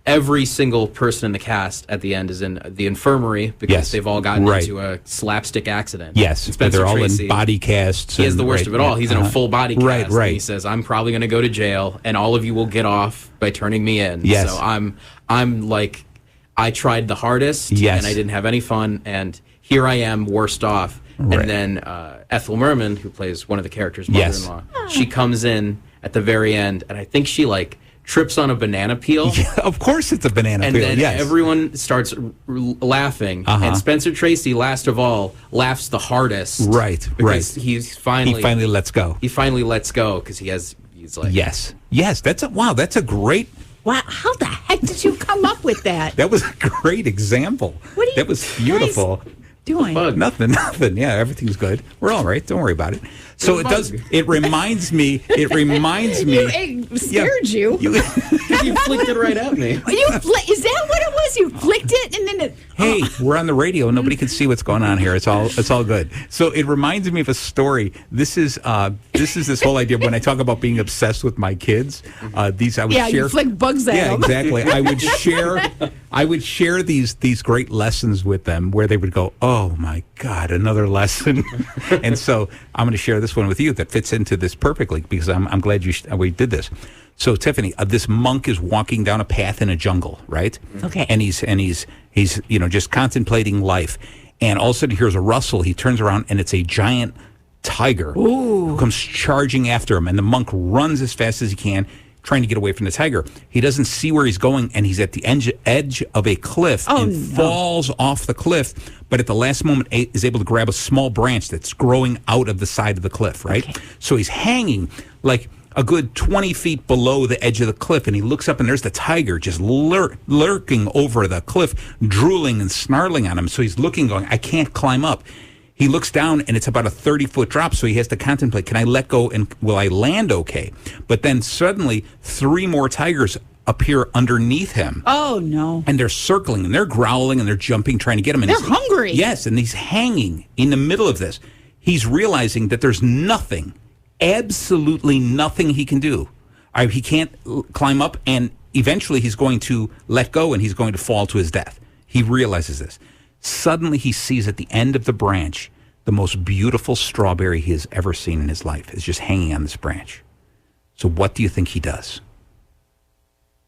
Every single person in the cast at the end is in the infirmary because they've all gotten into a slapstick accident. Yes, Spencer they're all Tracy, in body casts. He has the worst of it all. He's in a full body cast. Right. And he says, I'm probably going to go to jail, and all of you will get off by turning me in. Yes. So I'm like, I tried the hardest, and I didn't have any fun, and here I am, worst off. Right. And then Ethel Merman, who plays one of the characters' mother-in-law, she comes in at the very end, and I think she trips on a banana peel. Yeah, of course it's a banana peel. And then everyone starts laughing. And Spencer Tracy, last of all, laughs the hardest. Right. Because he finally lets go. He finally lets go because he's like... Yes. That's a great... Wow, how the heck did you come up with that? That was a great example. That was beautiful. Doing? Nothing. Yeah, everything's good. We're all right. Don't worry about it. So it reminds me. It scared you. You flicked it right at me. Is that what it was? You flicked it and then it... Hey, we're on the radio. Nobody can see what's going on here. It's all good. So it reminds me of a story. This is this whole idea when I talk about being obsessed with my kids. You flick bugs at them. Yeah, exactly. I would share these great lessons with them where they would go, oh my God, another lesson. And so I'm going to share this one with you that fits into this perfectly because I'm glad we did this. So Tiffany, this monk is walking down a path in a jungle, right? Okay. And he's just contemplating life, and all of a sudden he hears a rustle. He turns around and it's a giant tiger who comes charging after him, and the monk runs as fast as he can, trying to get away from the tiger. He doesn't see where he's going, and he's at the edge of a cliff falls off the cliff, but at the last moment is able to grab a small branch that's growing out of the side of the cliff, right? Okay. So he's hanging like a good 20 feet below the edge of the cliff, and he looks up, and there's the tiger just lurking over the cliff, drooling and snarling on him. So he's looking, going, I can't climb up. He looks down, and it's about a 30-foot drop, so he has to contemplate, can I let go, and will I land okay? But then suddenly, 3 more tigers appear underneath him. Oh, no. And they're circling, and they're growling, and they're jumping, trying to get him. And they're hungry. Yes, and he's hanging in the middle of this. He's realizing that there's nothing, absolutely nothing he can do. He can't climb up, and eventually he's going to let go, and he's going to fall to his death. He realizes this. Suddenly he sees at the end of the branch the most beautiful strawberry he has ever seen in his life is just hanging on this branch. So what do you think he does?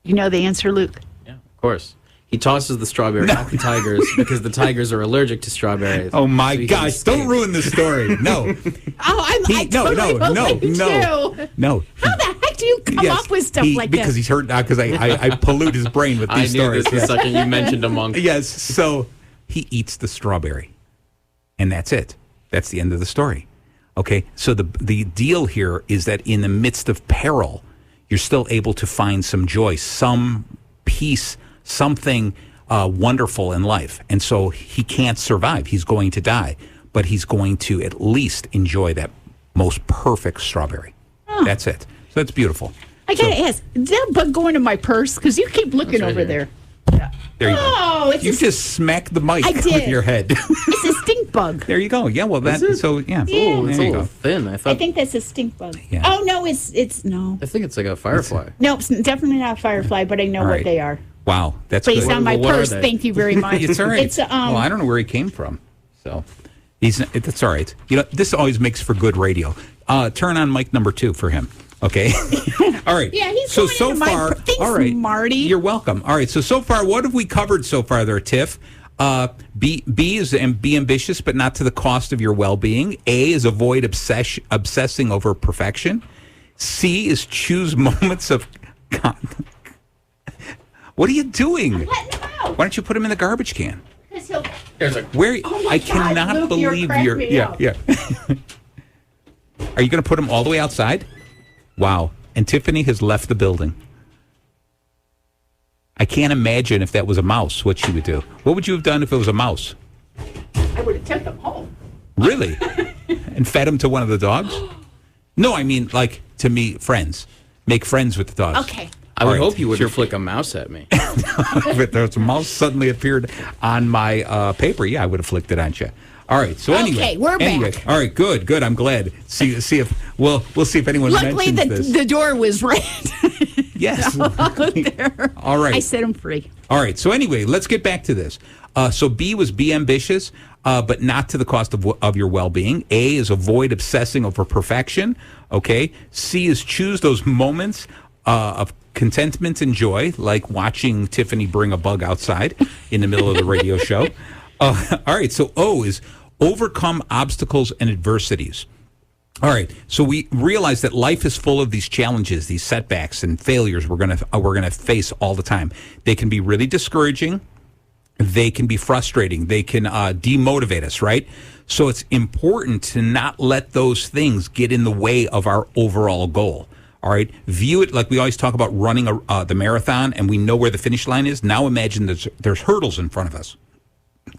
You know the answer, Luke? Yeah, of course. He tosses the strawberry at the tigers because the tigers are allergic to strawberries. Oh, my gosh. Don't ruin the story. No. I totally believe you. No. How the heck do you come up with stuff like that? Because he's hurt now because I pollute his brain with these stories. I knew this the second you mentioned a monk. Yes. So he eats the strawberry. And that's it. That's the end of the story. Okay? So the deal here is that in the midst of peril, you're still able to find some joy, some peace, something wonderful in life. And so he can't survive. He's going to die. But he's going to at least enjoy that most perfect strawberry. Oh. That's it. So that's beautiful. I got to ask, is that bug going in my purse? Because you keep looking over there. Yeah. There you go. You just smacked the mic with your head. It's a stink bug. There you go. Yeah, well, so, yeah. Oh, it's a little thin. I think that's a stink bug. Yeah. Oh, no, it's no. I think it's like a firefly. No, it's definitely not a firefly, but I know what they are. Wow, that's Based good. on my purse, thank you very much. It's all right. It's, well, I don't know where he came from, so that's all right. You know, this always makes for good radio. Turn on mic number 2 for him. Okay. All right. Yeah, he's so far. Thanks, all right, Marty. You're welcome. All right. So far, what have we covered so far there, Tiff? B is be ambitious, but not to the cost of your well-being. A is avoid obsessing over perfection. C is choose moments of. What are you doing? I'm letting him out. Why don't you put him in the garbage can? There's a where. Oh I God, cannot Luke, believe you're yeah. Are you going to put him all the way outside? Wow. And Tiffany has left the building. I can't imagine if that was a mouse, what she would do. What would you have done if it was a mouse? I would have taken him home. Really? And fed him to one of the dogs? No, I mean, like, to me, friends. Make friends with the dogs. Okay. I would hope you wouldn't flick a mouse at me. If there's a mouse suddenly appeared on my paper, yeah, I would have flicked it on you. All right. So anyway, okay, we're back. All right, good. I'm glad. See if we'll see if anyone Luckily, mentions this. the door was red. Yes. There. All right. I set him free. All right. So anyway, let's get back to this. So B was be ambitious, but not to the cost of your well-being. A is avoid obsessing over perfection. Okay. C is choose those moments of contentment and joy, like watching Tiffany bring a bug outside in the middle of the radio show. All right. So O is overcome obstacles and adversities. All right. So we realize that life is full of these challenges, these setbacks and failures we're gonna face all the time. They can be really discouraging. They can be frustrating. They can demotivate us, right? So it's important to not let those things get in the way of our overall goal. All right. View it like we always talk about running the marathon, and we know where the finish line is. Now imagine there's hurdles in front of us.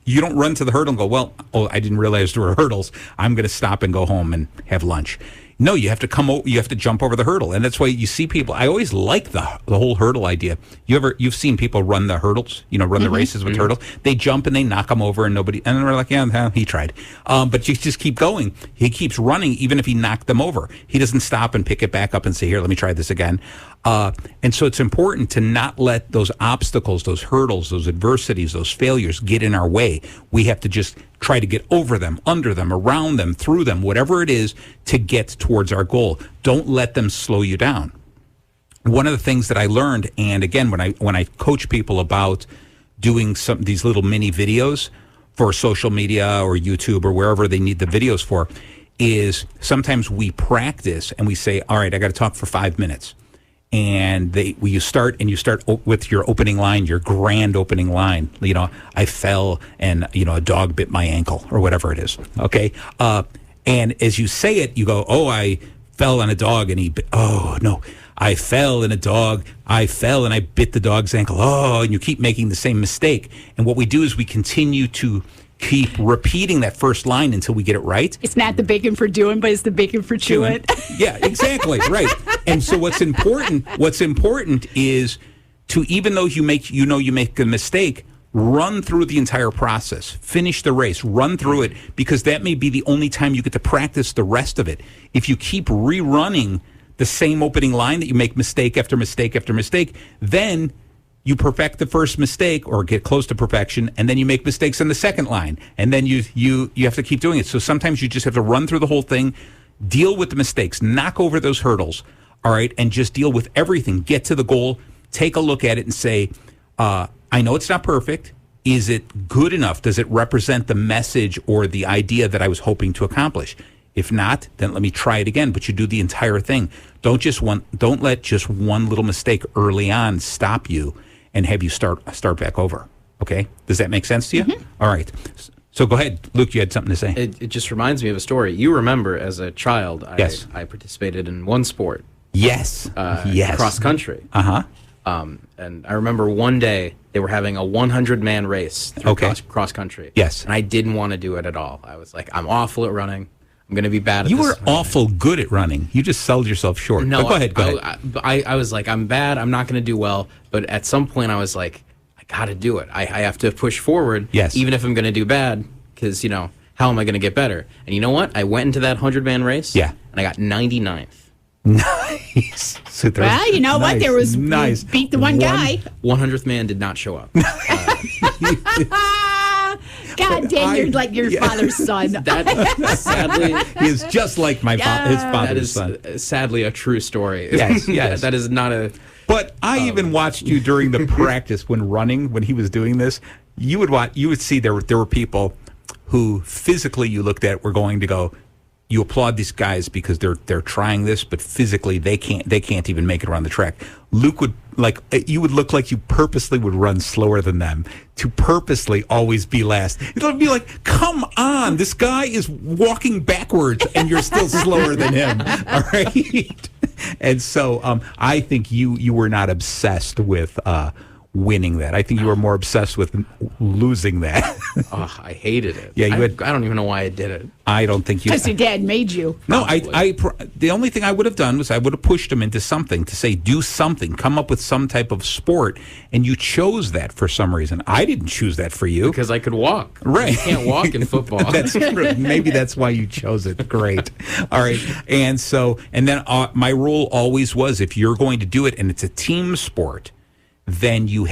You don't run to the hurdle and go, I didn't realize there were hurdles. I'm going to stop and go home and have lunch. No, you have to you have to jump over the hurdle. And that's why you see people. I always like the whole hurdle idea. You've seen people run the hurdles, run the races with hurdles. They jump and they knock them over and they're like, yeah, he tried. But you just keep going. He keeps running even if he knocked them over. He doesn't stop and pick it back up and say, here, let me try this again. And so it's important to not let those obstacles, those hurdles, those adversities, those failures get in our way. We have to just try to get over them, under them, around them, through them, whatever it is, to get towards our goal. Don't let them slow you down. One of the things that I learned, and again, when I coach people about doing these little mini videos for social media or YouTube or wherever they need the videos for, is sometimes we practice and we say, all right, I got to talk for 5 minutes. And you start with your opening line, your grand opening line. I fell and a dog bit my ankle or whatever it is. Okay, and as you say it, you go, I fell on a dog and I fell and I bit the dog's ankle. Oh, and you keep making the same mistake. And what we do is we continue to keep repeating that first line until we get it right. It's not the bacon for doing, but it's the bacon for chewing. Yeah, exactly. Right. And so what's important is to, even though you make a mistake, run through the entire process, finish the race, run through it, because that may be the only time you get to practice the rest of it. If you keep rerunning the same opening line that you make mistake after mistake after mistake, then you perfect the first mistake or get close to perfection, and then you make mistakes on the second line, and then you have to keep doing it. So sometimes you just have to run through the whole thing, deal with the mistakes, knock over those hurdles, all right, and just deal with everything. Get to the goal, take a look at it, and say, I know it's not perfect. Is it good enough? Does it represent the message or the idea that I was hoping to accomplish? If not, then let me try it again. But you do the entire thing. Don't let just one little mistake early on stop you and have you start back over. Okay? Does that make sense to you? Mm-hmm. All right. So go ahead, Luke. You had something to say. It just reminds me of a story. You remember, as a child, yes. I participated in one sport. Yes. Yes. Cross country. And I remember one day they were having a 100-man race through cross country. Yes. And I didn't want to do it at all. I was like, I'm awful at running. I'm going to be bad at this. You were awful good at running. You just sold yourself short. No, go ahead. I was like, I'm bad. I'm not going to do well. But at some point, I was like, I got to do it. I have to push forward, yes. Even if I'm going to do bad, because, how am I going to get better? And you know what? I went into that 100-man race, and I got 99th. Nice. So well, you know what? There was nice. Beat the one guy. 100th man did not show up. God damn, you're like your father's son. That sadly he is just like his father's son. That is sadly a true story. Yes, yes. That is not a. But I even watched you during the practice when he was doing this. You would see there were people who physically you looked at were going to go. You applaud these guys because they're trying this, but physically they can't even make it around the track. Luke you would look like you purposely would run slower than them to purposely always be last. It would be like, come on, this guy is walking backwards and you're still slower than him. All right. And so I think you were not obsessed with winning that. I think you were more obsessed with losing that. Oh, I hated it. Yeah, I don't even know why I did it. I don't think you. Because your dad made you. No, the only thing I would have done was I would have pushed him into something to say, do something, come up with some type of sport, and you chose that for some reason. I didn't choose that for you. Because I could walk. Right. You can't walk in football. That's true. Maybe that's why you chose it. Great. All right. And then my rule always was, if you're going to do it and it's a team sport, then you're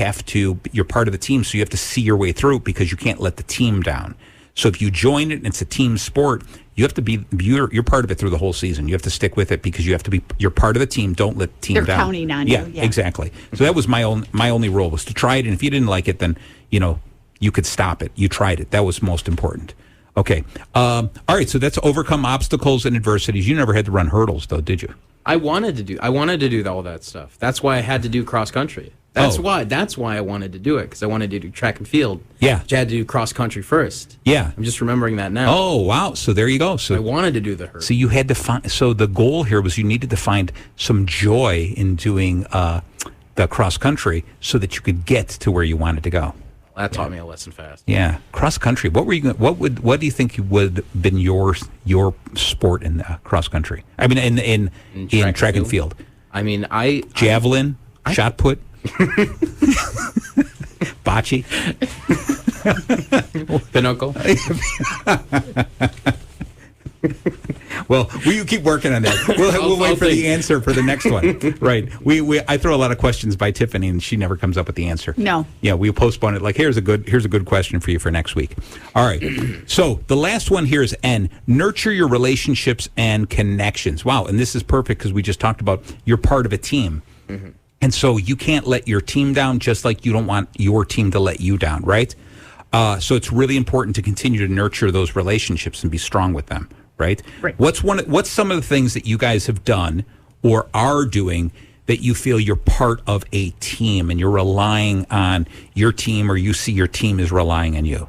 part of the team, so you have to see your way through because you can't let the team down. So if you join it and it's a team sport, you have to you're part of it through the whole season. You have to stick with it because you're part of the team. Don't let the team down. They're counting on you. Yeah, exactly. So that was my only rule, was to try it, and if you didn't like it, then you could stop it. You tried it. That was most important. Okay. All right. So that's overcome obstacles and adversities. You never had to run hurdles, though, did you? I wanted to do all that stuff. That's why I had to do cross country. That's why I wanted to do it, because I wanted to do track and field. Yeah. But you had to do cross country first. Yeah. I'm just remembering that now. Oh, wow. So there you go. So I wanted to do the hurdle. So you had to find. So the goal here was you needed to find some joy in doing the cross country so that you could get to where you wanted to go. That taught me a lesson fast. Yeah, cross country. What do you think would have been your sport in cross country? I mean, in track and field. I mean, javelin, shot put, bocce, pinnacle. Well, you keep working on that. We'll wait for the answer for the next one. Right. I throw a lot of questions by Tiffany, and she never comes up with the answer. No. Yeah, we postpone it. Like, here's a good question for you for next week. All right. So the last one here is N. Nurture your relationships and connections. Wow. And this is perfect because we just talked about you're part of a team. Mm-hmm. And so you can't let your team down, just like you don't want your team to let you down, right? So it's really important to continue to nurture those relationships and be strong with them. Right. What's some of the things that you guys have done or are doing that you feel you're part of a team and you're relying on your team, or you see your team is relying on you?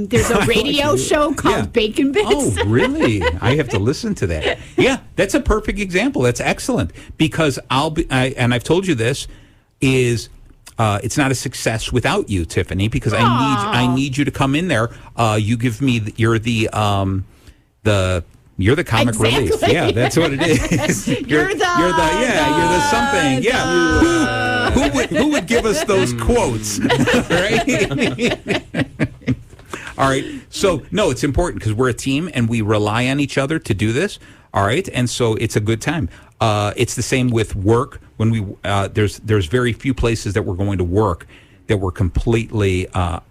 There's a radio show called Bacon Bits. Oh, really? I have to listen to that. Yeah, that's a perfect example. That's excellent because I've told you this is. It's not a success without you, Tiffany, because I need you to come in there. You give me you're the comic relief. Yeah, that's what it is. you're the something. Yeah. Who would give us those quotes? Right? All right. So no, it's important because we're a team and we rely on each other to do this. All right, and so it's a good time. It's the same with work. When we there's very few places that we're going to work that we're completely what's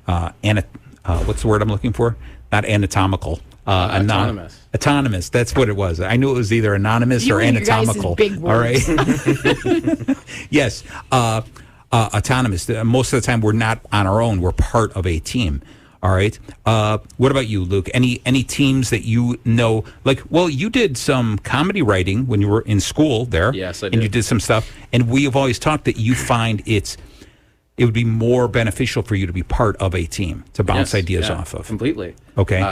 the word I'm looking for? Not anatomical. Autonomous. Autonomous. That's what it was. I knew it was either anonymous or anatomical. Big all right. Yes. Autonomous. Most of the time, we're not on our own. We're part of a team. All right. What about you, Luke? Any teams that you know? Like, well, you did some comedy writing when you were in school there. Yes, I did. And you did some stuff. And we have always talked that you find it would be more beneficial for you to be part of a team to bounce ideas off of. Completely. Okay.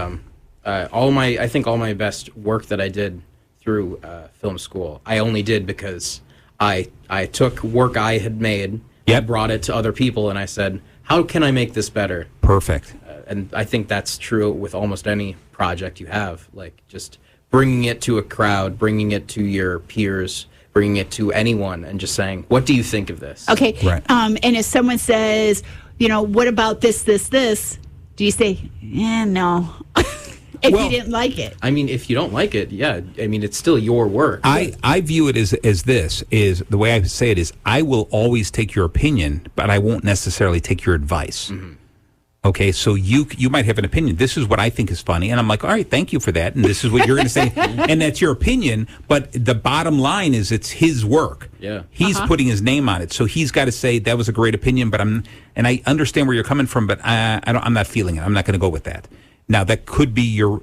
I think all my best work that I did through film school, I only did because I took work I had made, and brought it to other people, and I said, how can I make this better? Perfect. And I think that's true with almost any project you have, like just bringing it to a crowd, bringing it to your peers, bringing it to anyone, and just saying, what do you think of this? Okay. Right. And if someone says, what about this, do you say, no, if you didn't like it? I mean, if you don't like it, it's still your work. I view it as this, is the way I say it is, I will always take your opinion, but I won't necessarily take your advice. Mm-hmm. Okay, so you might have an opinion. This is what I think is funny. And I'm like, all right, thank you for that. And this is what you're going to say. And that's your opinion. But the bottom line is it's his work. Yeah. He's putting his name on it. So he's got to say that was a great opinion, but I understand where you're coming from, but I'm not feeling it. I'm not going to go with that. Now, that could be your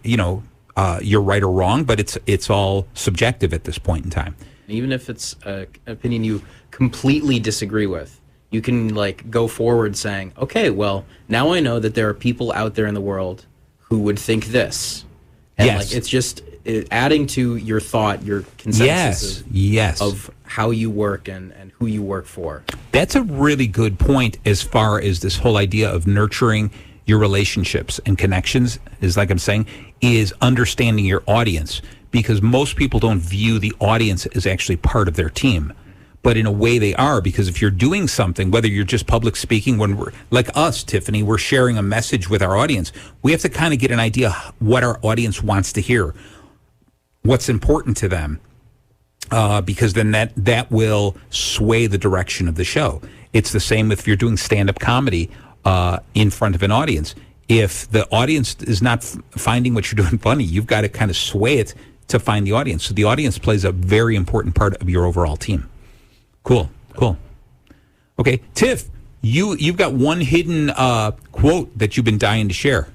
right or wrong, but it's all subjective at this point in time. Even if it's an opinion you completely disagree with, you can go forward saying, okay, well, now I know that there are people out there in the world who would think this. And it's just adding to your thought, your consensus of how you work and who you work for. That's a really good point as far as this whole idea of nurturing your relationships and connections, is like I'm saying, is understanding your audience, because most people don't view the audience as actually part of their team. But in a way they are, because if you're doing something, whether you're just public speaking, when we're like us, Tiffany, we're sharing a message with our audience, we have to kind of get an idea what our audience wants to hear, what's important to them, because then that will sway the direction of the show. It's the same if you're doing stand-up comedy in front of an audience. If the audience is not finding what you're doing funny, you've got to kind of sway it to find the audience. So the audience plays a very important part of your overall team. Cool. Okay, Tiff, you've got one hidden quote that you've been dying to share.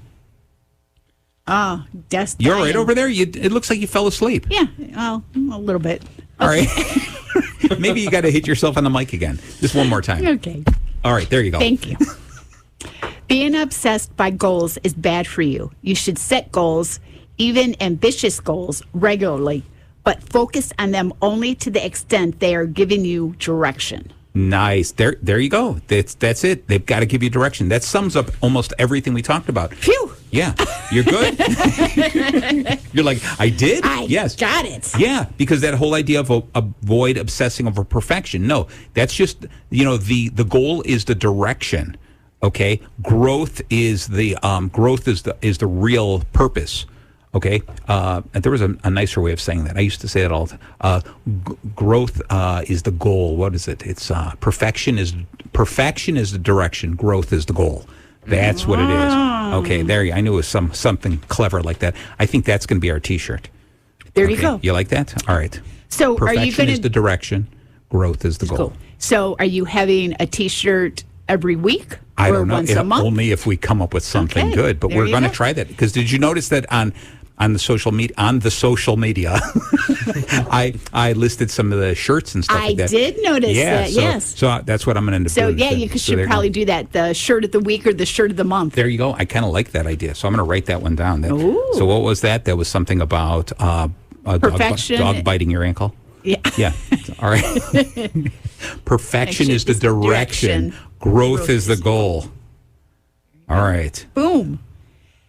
Oh, just you're right over there. It looks like you fell asleep. Yeah, well, a little bit. All right. Maybe you got to hit yourself on the mic again, just one more time. Okay. All right, there you go. Thank you. Being obsessed by goals is bad for you. You should set goals, even ambitious goals, regularly, but focus on them only to the extent they are giving you direction. Nice. There you go. That's it. They've got to give you direction. That sums up almost everything we talked about. Phew. Yeah. You're good? You're like, I did? Yes. Got it. Yeah, because that whole idea of avoid obsessing over perfection. No, that's just, the goal is the direction. Okay? Growth is the real purpose. Okay, and there was a nicer way of saying that. I used to say that all the time. Growth is the goal. What is it? It's perfection is the direction. Growth is the goal. That's what it is. Okay, there you. I knew it was something clever like that. I think that's going to be our T-shirt. There you go. You like that? All right. So, perfection are you going is the direction. Growth is the goal. Cool. So, are you having a T-shirt every week? I don't know. Once a month? Only if we come up with something good. But we're going to try that, because did you notice that on on the social media. I listed some of the shirts and stuff like that. I did notice that. Yes. So that's what I'm going to end up doing. So yeah, you should probably do that. The shirt of the week or the shirt of the month. There you go. I kind of like that idea. So I'm going to write that one down. So what was that? That was something about a perfection. Dog biting your ankle. Yeah. Yeah. All right. Perfection is the direction. Growth is the goal. All right. Boom.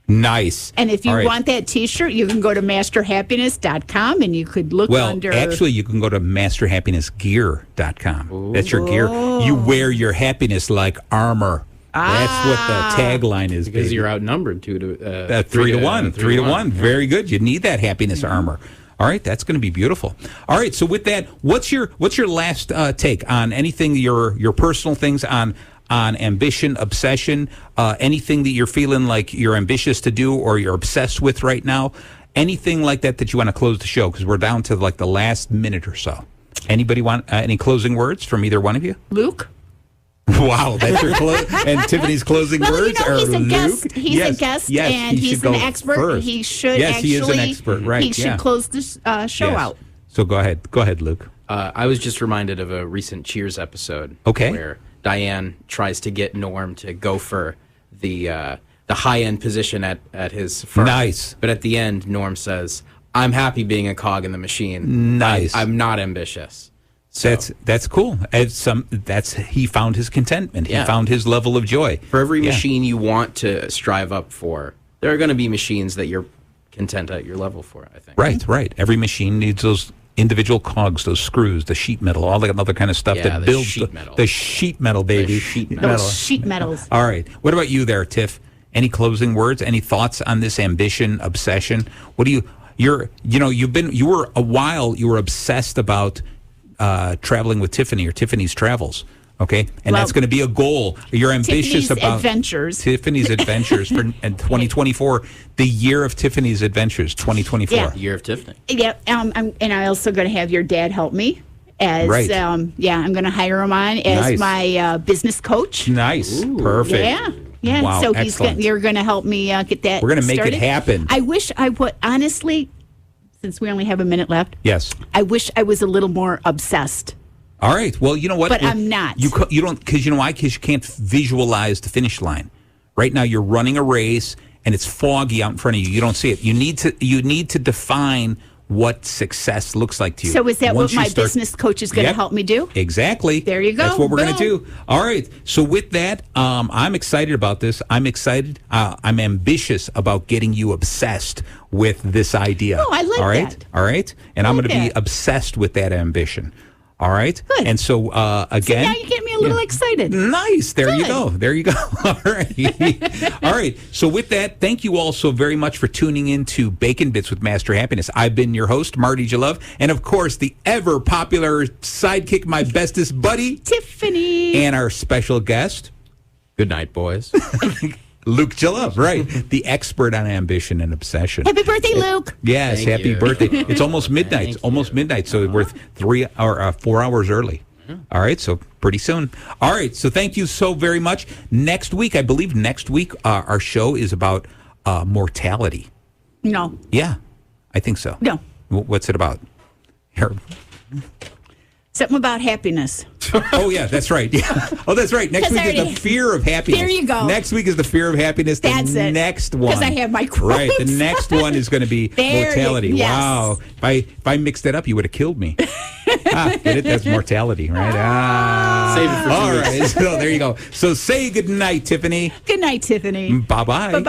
Nice. And if you want that T-shirt, you can go to masterhappiness.com and you could look under. Well, actually, you can go to masterhappinessgear.com. That's your gear. You wear your happiness like armor. That's what the tagline is. Because baby. you're outnumbered 3 to 1. 3 to 1. Very good. You need that happiness armor. All right, that's going to be beautiful. All right, so with that, what's your last take on anything, your personal things on ambition, obsession, anything that you're feeling like you're ambitious to do or you're obsessed with right now? Anything like that you want to close the show? Because we're down to like the last minute or so. Anybody want any closing words from either one of you? Luke? Wow, that's your and Tiffany's closing words are he's a Luke. guest. He's a guest, and he's an expert. First. He should he is an expert, right? He should close this show out. So go ahead, Luke. I was just reminded of a recent Cheers episode. Okay. Where Diane tries to get Norm to go for the high end position at his firm. Nice. But at the end, Norm says, "I'm happy being a cog in the machine. Nice. I'm not ambitious." So, that's cool. He found his contentment. He found his level of joy. For every machine you want to strive up for, there are going to be machines that you're content at your level for, I think. Right. Every machine needs those individual cogs, those screws, the sheet metal, all that other kind of stuff that builds the sheet metal, baby. Those sheet metals. All right. What about you there, Tiff? Any closing words? Any thoughts on this ambition, obsession? What do you were obsessed about traveling with Tiffany or Tiffany's travels, okay? And that's going to be a goal. You're ambitious about Tiffany's adventures for 2024, the year of Tiffany's adventures, 2024. Yeah. Year of Tiffany. Yeah, and I'm also going to have your dad help me. I'm going to hire him on as my business coach. Nice. Ooh. Perfect. Yeah. Wow, so excellent. You're going to help me get that. We're going to make started. it happen. I wish I would, honestly, since we only have a minute left. Yes. I wish I was a little more obsessed. All right. Well, you know what? But I'm not. You don't, because you know why? Because you can't visualize the finish line. Right now, you're running a race and it's foggy out in front of you. You don't see it. You need to define what success looks like to you. So is that what my business coach is going to help me do? Exactly. There you go. That's what we're going to do. All right. So with that, I'm excited about this. I'm excited. I'm ambitious about getting you obsessed with this idea. Oh, I like that. All right. And I'm going to be obsessed with that ambition. All right. Good. And so again, now you get me a little excited. Nice. There you go. All right. All right. So with that, thank you all so very much for tuning in to Bacon Bits with Master Happiness. I've been your host, Marty Jalove, and of course, the ever popular sidekick, my bestest buddy, Tiffany, and our special guest. Good night, boys. Luke Jalove, right. The expert on ambition and obsession. Happy birthday, Luke. Yes, happy birthday. It's almost midnight. It's almost midnight, so we're 4 hours early. All right, so pretty soon. All right, so thank you so very much. Next week, I believe our show is about mortality. No. Yeah, I think so. No. What's it about? Something about happiness. Oh, yeah, that's right. Yeah. Oh, that's right. Next week is the fear of happiness. There you go. Next week is the fear of happiness. That's the it. next one. Because I have my quotes. Right. The next one is going to be mortality. Yes. Wow. If I mixed that up, you would have killed me. Get it? That's mortality, right? Save it for 2 weeks. All right. So there you go. So say good night, Tiffany. Good night, Tiffany. Bye-bye.